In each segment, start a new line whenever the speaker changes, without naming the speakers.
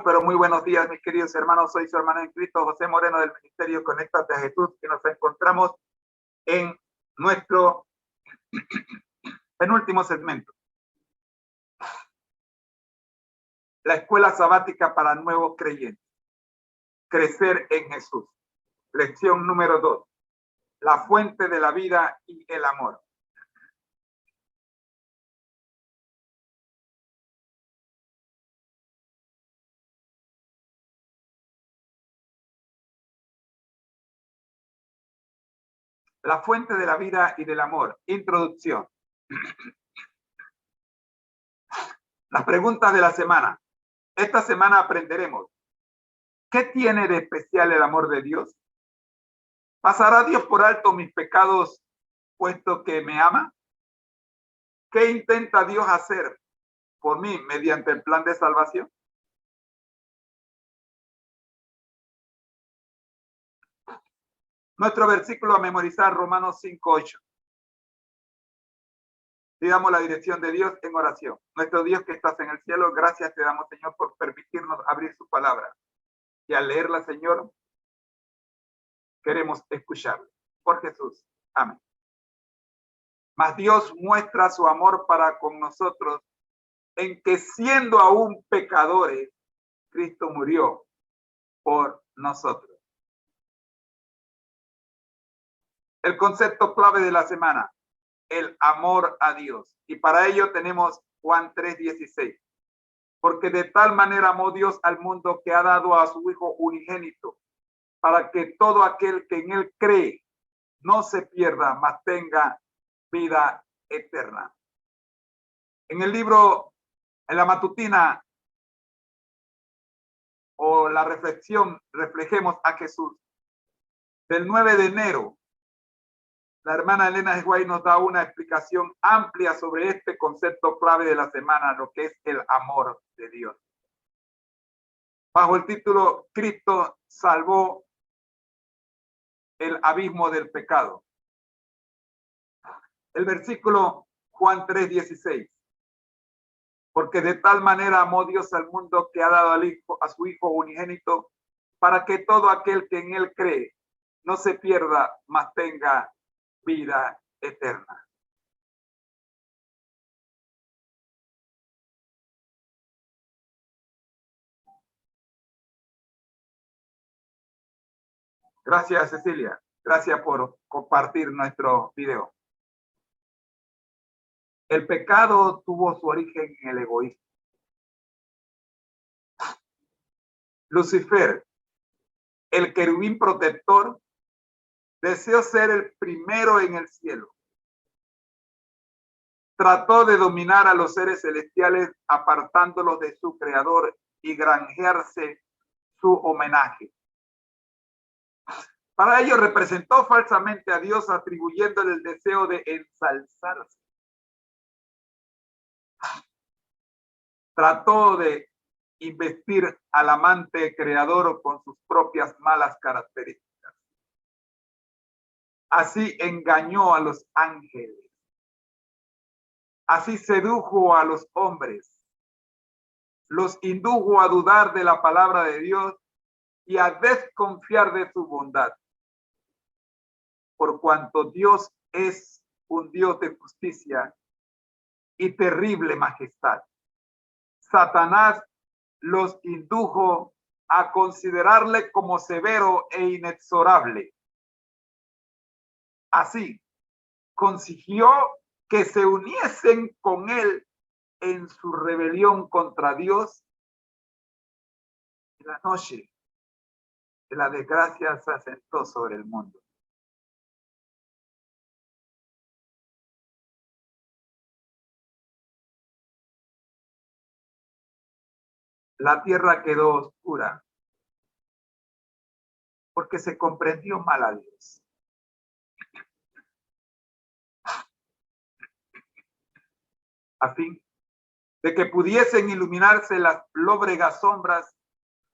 Pero muy buenos días, mis queridos hermanos. Soy su hermano en Cristo, José Moreno, del Ministerio Conéctate a Jesús, que nos encontramos en nuestro penúltimo segmento. La escuela sabática para nuevos creyentes. Crecer en Jesús. Lección número 2. La fuente de la vida y el amor. La fuente de la vida y del amor. Introducción. Las preguntas de la semana. Esta semana aprenderemos: ¿qué tiene de especial el amor de Dios? ¿Pasará Dios por alto mis pecados puesto que me ama? ¿Qué intenta Dios hacer por mí mediante el plan de salvación? Nuestro versículo a memorizar, Romanos 5:8. Digamos la dirección de Dios en oración. Nuestro Dios que estás en el cielo, gracias te damos, Señor, por permitirnos abrir su palabra. Y al leerla, Señor, queremos escucharla. Por Jesús. Amén. Mas Dios muestra su amor para con nosotros en que, siendo aún pecadores, Cristo murió por nosotros. El concepto clave de la semana: el amor a Dios. Y para ello tenemos Juan 3:16. Porque de tal manera amó Dios al mundo que ha dado a su Hijo unigénito, para que todo aquel que en él cree no se pierda, mas tenga vida eterna. En el libro, en la matutina o la reflexión, reflejemos a Jesús, del 9 de enero, la hermana Elena Guay nos da una explicación amplia sobre este concepto clave de la semana, lo que es el amor de Dios. Bajo el título Cristo salvó el abismo del pecado. El versículo Juan 3:16. Porque de tal manera amó Dios al mundo que ha dado a su Hijo unigénito, para que todo aquel que en él cree no se pierda, mas tenga vida eterna. Gracias, Cecilia. Gracias por compartir nuestro video. El pecado tuvo su origen en el egoísmo. Lucifer, el querubín protector, deseó ser el primero en el cielo. Trató de dominar a los seres celestiales apartándolos de su creador y granjearse su homenaje. Para ello representó falsamente a Dios, atribuyéndole el deseo de ensalzarse. Trató de investir al amante creador con sus propias malas características. Así engañó a los ángeles. Así sedujo a los hombres. Los indujo a dudar de la palabra de Dios y a desconfiar de su bondad. Por cuanto Dios es un Dios de justicia y terrible majestad, Satanás los indujo a considerarle como severo e inexorable. Así, consiguió que se uniesen con él en su rebelión contra Dios. En la noche de la desgracia se asentó sobre el mundo. La tierra quedó oscura porque se comprendió mal a Dios. A fin de que pudiesen iluminarse las lóbregas sombras,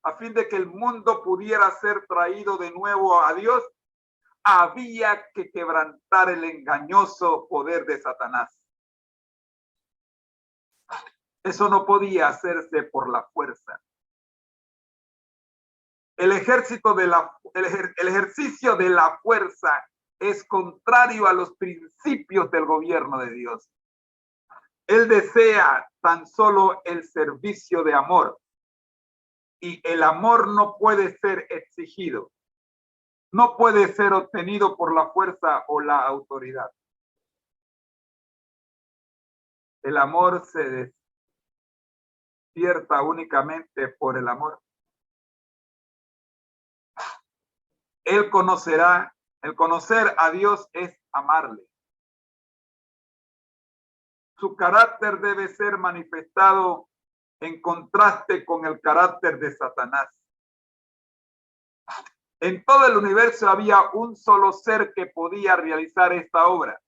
a fin de que el mundo pudiera ser traído de nuevo a Dios, había que quebrantar el engañoso poder de Satanás. Eso no podía hacerse por la fuerza, El ejercicio de la fuerza es contrario a los principios del gobierno de Dios. Él desea tan solo el servicio de amor. Y el amor no puede ser exigido. No puede ser obtenido por la fuerza o la autoridad. El amor se despierta únicamente por el amor. El conocer a Dios es amarle. Su carácter debe ser manifestado en contraste con el carácter de Satanás. En todo el universo había un solo ser que podía realizar esta obra.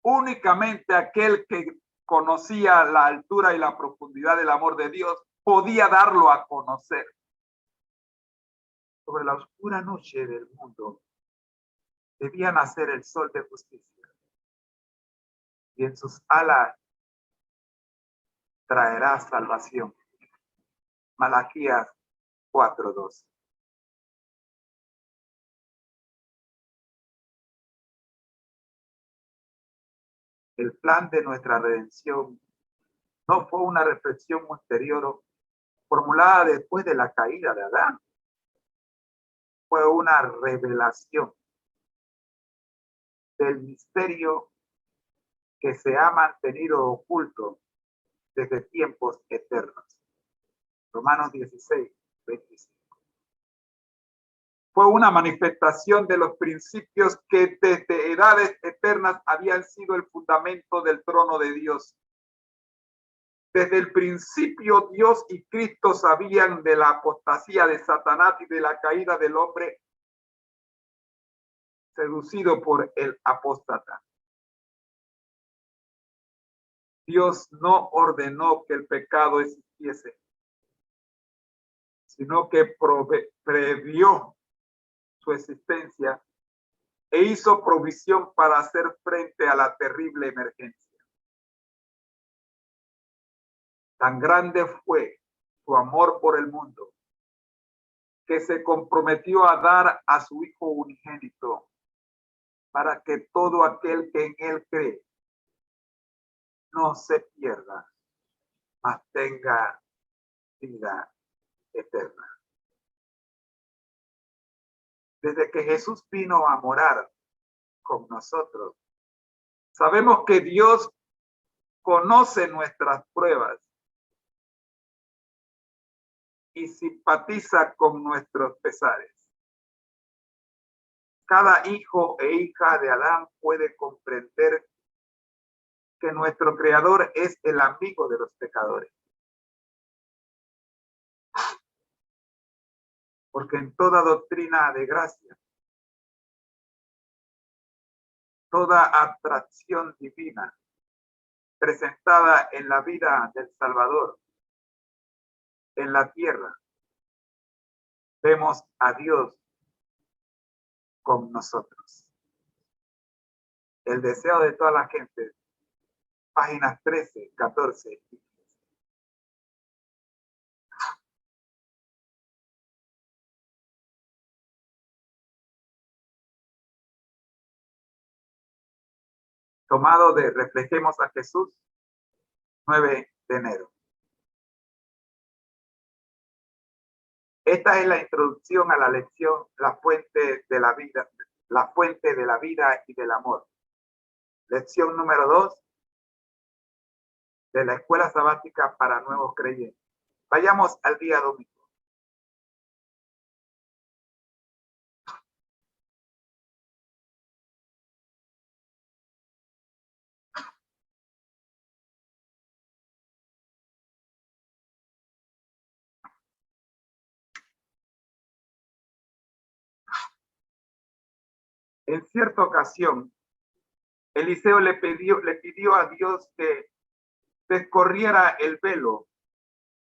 Únicamente aquel que conocía la altura y la profundidad del amor de Dios podía darlo a conocer. Sobre la oscura noche del mundo debía nacer el sol de justicia, y en sus alas traerá salvación. Malaquías 4:2. El plan de nuestra redención no fue una reflexión posterior formulada después de la caída de Adán. Fue una revelación del misterio que se ha mantenido oculto desde tiempos eternos. Romanos 16:25. Fue una manifestación de los principios que desde edades eternas habían sido el fundamento del trono de Dios. Desde el principio, Dios y Cristo sabían de la apostasía de Satanás y de la caída del hombre seducido por el apóstata. Dios no ordenó que el pecado existiese, sino que previó su existencia e hizo provisión para hacer frente a la terrible emergencia. Tan grande fue su amor por el mundo que se comprometió a dar a su Hijo unigénito para que todo aquel que en él cree no se pierda, mas tenga vida eterna. Desde que Jesús vino a morar con nosotros, sabemos que Dios conoce nuestras pruebas y simpatiza con nuestros pesares. Cada hijo e hija de Adán puede comprender que nuestro Creador es el amigo de los pecadores. Porque en toda doctrina de gracia, toda atracción divina presentada en la vida del Salvador en la tierra, vemos a Dios con nosotros. El deseo de toda la gente, páginas 13, 14 y 15. Tomado de Reflejemos a Jesús, 9 de enero. Esta es la introducción a la lección La fuente de la vida, la fuente de la vida y del amor. Lección número 2 de la Escuela Sabática para Nuevos Creyentes. Vayamos al día domingo. En cierta ocasión, Eliseo le pidió a Dios que descorriera el velo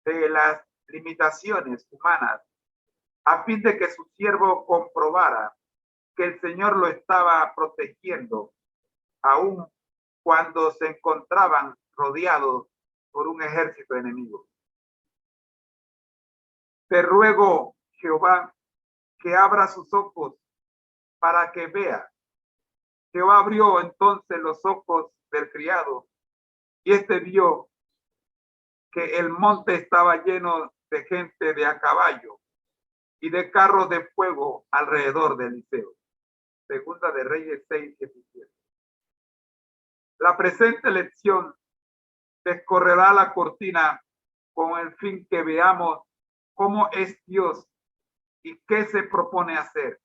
de las limitaciones humanas a fin de que su siervo comprobara que el Señor lo estaba protegiendo, aun cuando se encontraban rodeados por un ejército enemigo. Te ruego, Jehová que abra sus ojos para que vea. Jehová abrió entonces los ojos del criado, y éste vio que el monte estaba lleno de gente de a caballo y de carros de fuego alrededor de Eliseo. Segunda de Reyes 6:17. La presente lección descorrerá la cortina con el fin que veamos cómo es Dios y qué se propone hacer.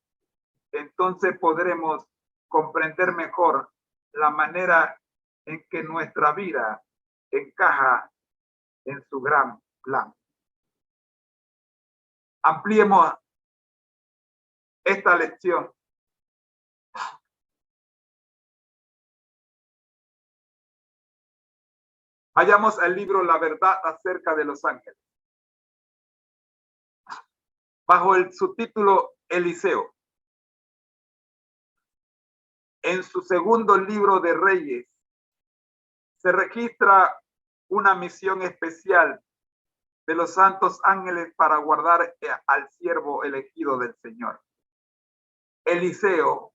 Entonces podremos comprender mejor la manera en que nuestra vida encaja en su gran plan. Ampliemos esta lección. Vayamos al libro La verdad acerca de los ángeles, bajo el subtítulo Eliseo. En su segundo libro de Reyes se registra una misión especial de los santos ángeles para guardar al siervo elegido del Señor. Eliseo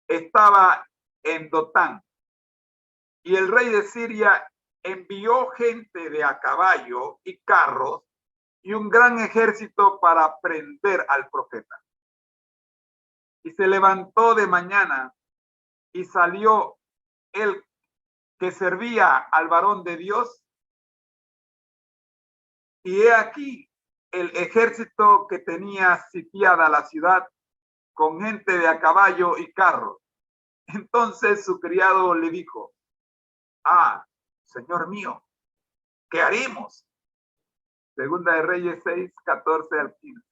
estaba en Dotán y el rey de Siria envió gente de a caballo y carros y un gran ejército para prender al profeta. Y se levantó de mañana y salió el que servía al varón de Dios. Y he aquí el ejército que tenía sitiada la ciudad con gente de a caballo y carros. Entonces su criado le dijo: Señor mío, ¿qué haremos? Segunda de Reyes 6:14-15.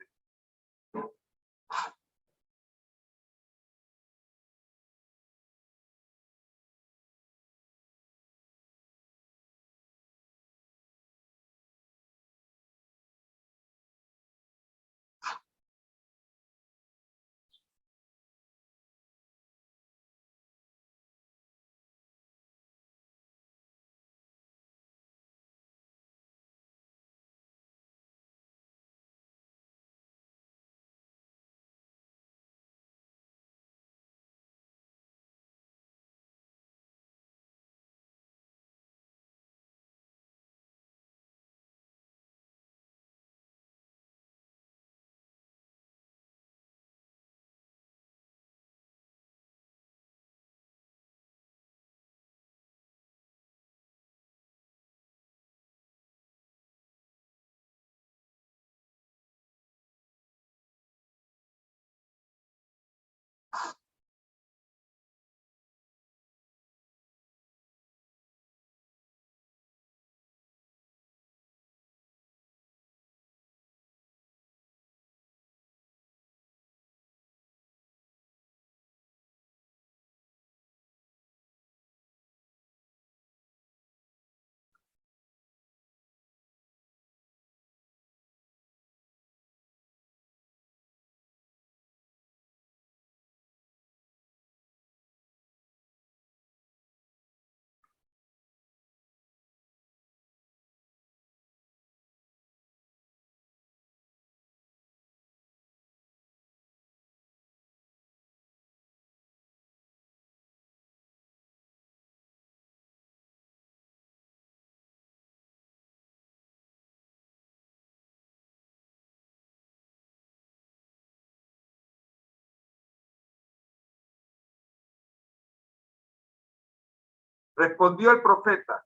Respondió el profeta: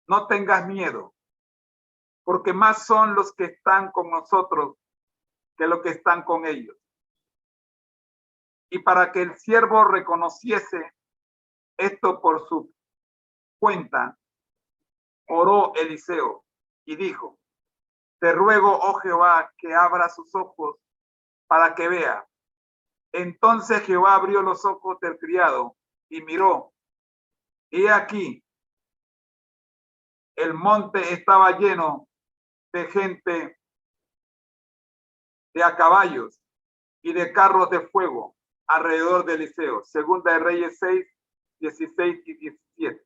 no tengas miedo, porque más son los que están con nosotros que los que están con ellos. Y para que el siervo reconociese esto por su cuenta, oró Eliseo y dijo: te ruego, oh Jehová, que abra sus ojos para que vea. Entonces Jehová abrió los ojos del criado y miró, y aquí el monte estaba lleno de gente de a caballos y de carros de fuego alrededor de Eliseo. Segunda de Reyes 6:16-17.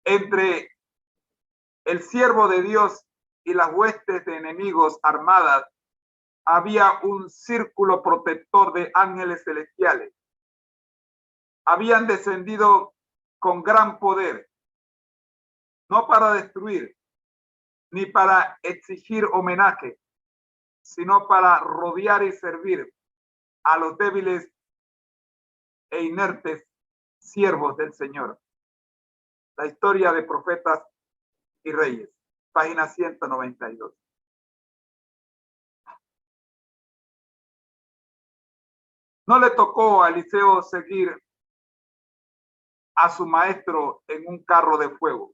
Entre el siervo de Dios y las huestes de enemigos armadas había un círculo protector de ángeles celestiales. Habían descendido con gran poder, no para destruir, ni para exigir homenaje, sino para rodear y servir a los débiles e inertes siervos del Señor. La historia de profetas y reyes, página 192. No le tocó a Eliseo seguir a su maestro en un carro de fuego.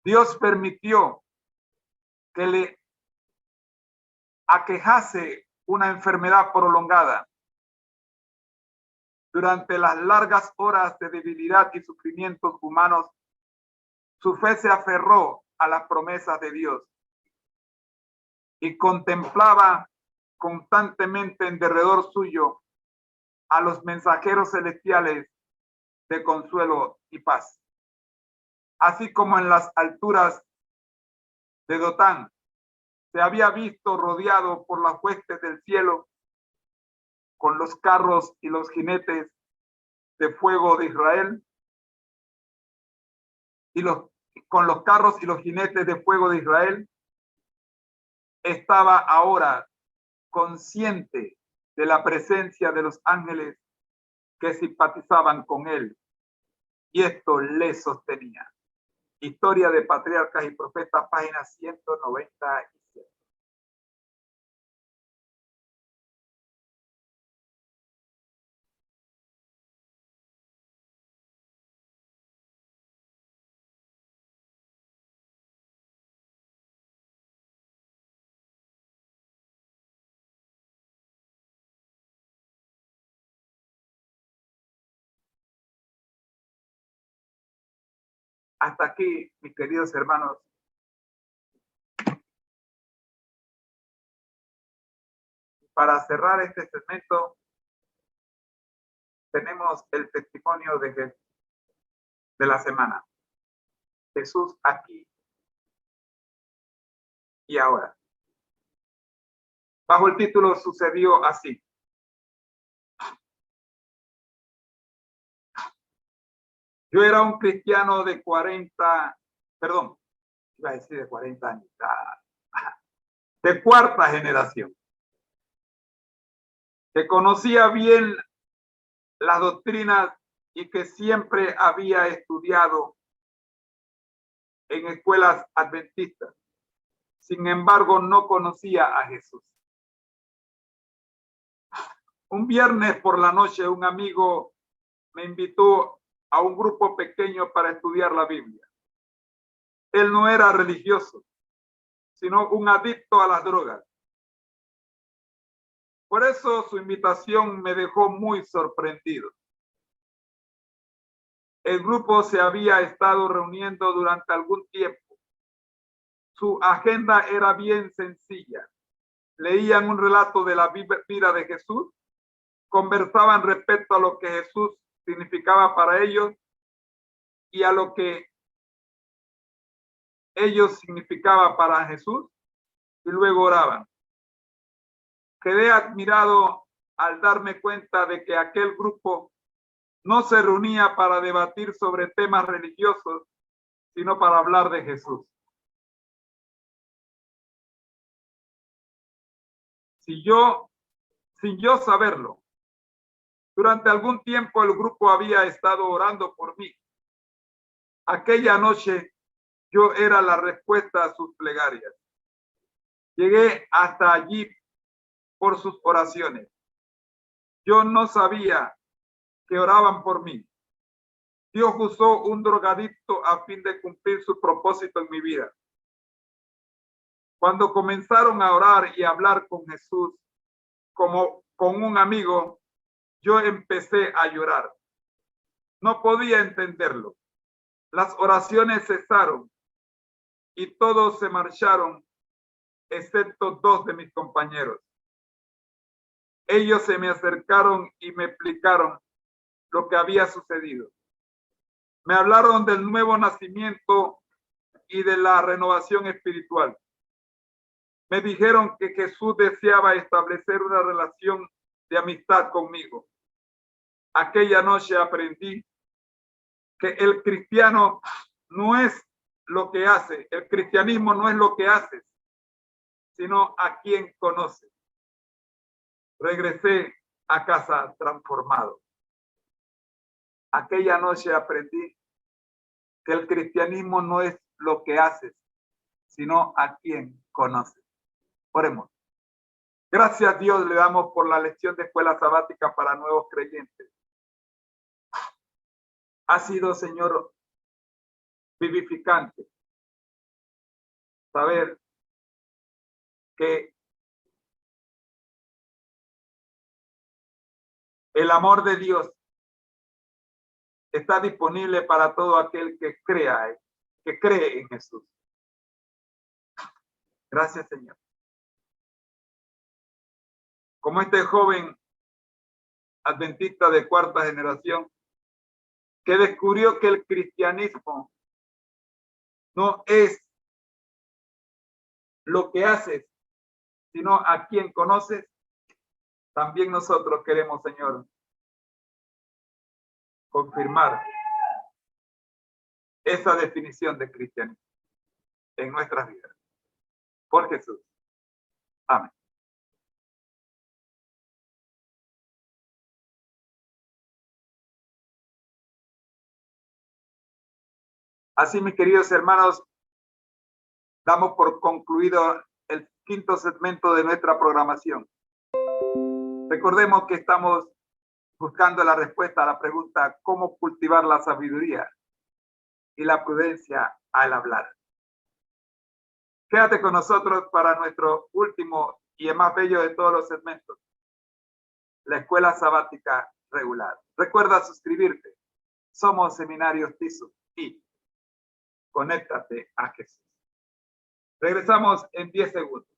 Dios permitió que le aquejase una enfermedad prolongada. Durante las largas horas de debilidad y sufrimientos humanos, su fe se aferró a las promesas de Dios y contemplaba constantemente en derredor suyo a los mensajeros celestiales de consuelo y paz. Así como en las alturas de Dotán se había visto rodeado por las huestes del cielo con los carros y los jinetes de fuego de Israel con los carros y los jinetes de fuego de Israel, estaba ahora consciente de la presencia de los ángeles que simpatizaban con él, y esto le sostenía. Historia de Patriarcas y Profetas, página 197. Hasta aquí, mis queridos hermanos, para cerrar este segmento, tenemos el testimonio de la semana. Jesús aquí y ahora. Bajo el título Sucedió así. Yo era un cristiano de 40, perdón, iba a decir de 40 años, de cuarta generación, que conocía bien las doctrinas y que siempre había estudiado en escuelas adventistas. Sin embargo, no conocía a Jesús. Un viernes por la noche, un amigo me invitó a un grupo pequeño para estudiar la Biblia. Él no era religioso, sino un adicto a las drogas. Por eso su invitación me dejó muy sorprendido. El grupo se había estado reuniendo durante algún tiempo. Su agenda era bien sencilla. Leían un relato de la vida de Jesús, conversaban respecto a lo que Jesús significaba para ellos y a lo que ellos significaba para Jesús, y luego oraban. Quedé admirado al darme cuenta de que aquel grupo no se reunía para debatir sobre temas religiosos, sino para hablar de Jesús. Sin yo saberlo, durante algún tiempo el grupo había estado orando por mí. Aquella noche yo era la respuesta a sus plegarias. Llegué hasta allí por sus oraciones. Yo no sabía que oraban por mí. Dios usó un drogadicto a fin de cumplir su propósito en mi vida. Cuando comenzaron a orar y a hablar con Jesús como con un amigo, yo empecé a llorar. No podía entenderlo. Las oraciones cesaron y todos se marcharon, excepto dos de mis compañeros. Ellos se me acercaron y me explicaron lo que había sucedido. Me hablaron del nuevo nacimiento y de la renovación espiritual. Me dijeron que Jesús deseaba establecer una relación de amistad conmigo. Aquella noche aprendí que el cristiano no es lo que hace, el cristianismo no es lo que haces, sino a quien conoce. Regresé a casa transformado. Aquella noche aprendí que el cristianismo no es lo que haces, sino a quien conoces. Oremos. Gracias a Dios le damos por la lección de escuela sabática para nuevos creyentes. Ha sido, Señor, vivificante saber que el amor de Dios está disponible para todo aquel que cree en Jesús. Gracias, Señor. Como este joven adventista de cuarta generación que descubrió que el cristianismo no es lo que haces, sino a quien conoces, también nosotros queremos, Señor, confirmar esa definición de cristianismo en nuestras vidas. Por Jesús. Amén. Así, mis queridos hermanos, damos por concluido el quinto segmento de nuestra programación. Recordemos que estamos buscando la respuesta a la pregunta ¿cómo cultivar la sabiduría y la prudencia al hablar? Quédate con nosotros para nuestro último y el más bello de todos los segmentos, la escuela sabática regular. Recuerda suscribirte. Somos Seminarios Tiso y conéctate a Jesús. Regresamos en 10 segundos.